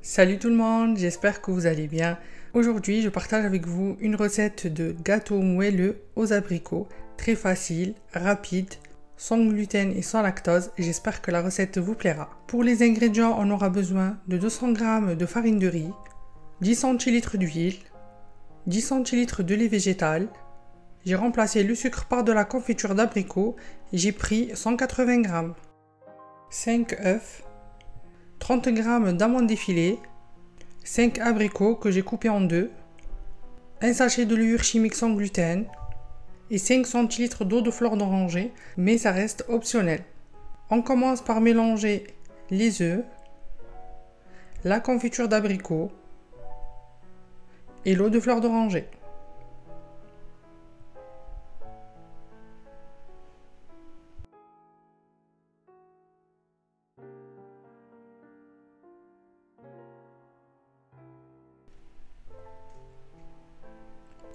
Salut tout le monde, j'espère que vous allez bien. Aujourd'hui, je partage avec vous une recette de gâteau moelleux aux abricots, très facile, rapide, sans gluten et sans lactose. J'espère que la recette vous plaira. Pour les ingrédients, on aura besoin de 200 g de farine de riz, 10 centilitres d'huile, 10 centilitres de lait végétal. J'ai remplacé le sucre par de la confiture d'abricot. J'ai pris 180 g, 5 œufs, 30 g d'amandes effilées, 5 abricots que j'ai coupés en deux, un sachet de levure chimique sans gluten et 5 centilitres d'eau de fleur d'oranger, mais ça reste optionnel. On commence par mélanger les œufs, la confiture d'abricot et l'eau de fleur d'oranger.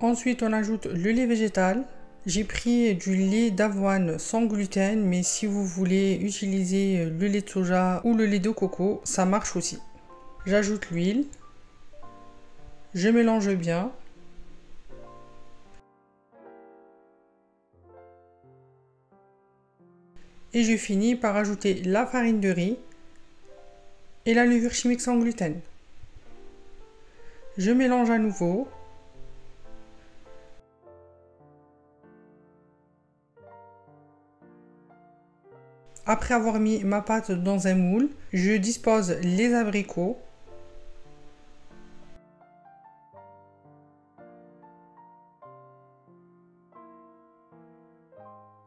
Ensuite, on ajoute le lait végétal. J'ai pris du lait d'avoine sans gluten, mais si vous voulez utiliser le lait de soja ou le lait de coco, ça marche aussi. J'ajoute l'huile. Je mélange bien. Et je finis par ajouter la farine de riz et la levure chimique sans gluten. Je mélange à nouveau. Après avoir mis ma pâte dans un moule, je dispose les abricots.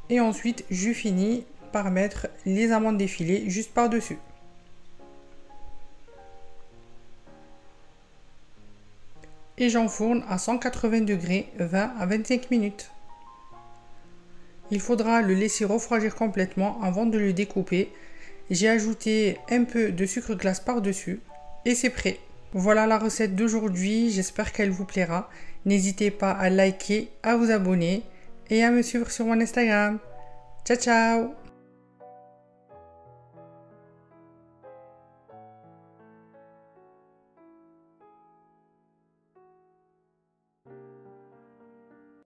Et ensuite, je finis par mettre les amandes effilées juste par-dessus. Et j'enfourne à 180 degrés 20 à 25 minutes. Il faudra le laisser refroidir complètement avant de le découper. J'ai ajouté un peu de sucre glace par-dessus et c'est prêt. Voilà la recette d'aujourd'hui, j'espère qu'elle vous plaira. N'hésitez pas à liker, à vous abonner et à me suivre sur mon Instagram. Ciao ciao!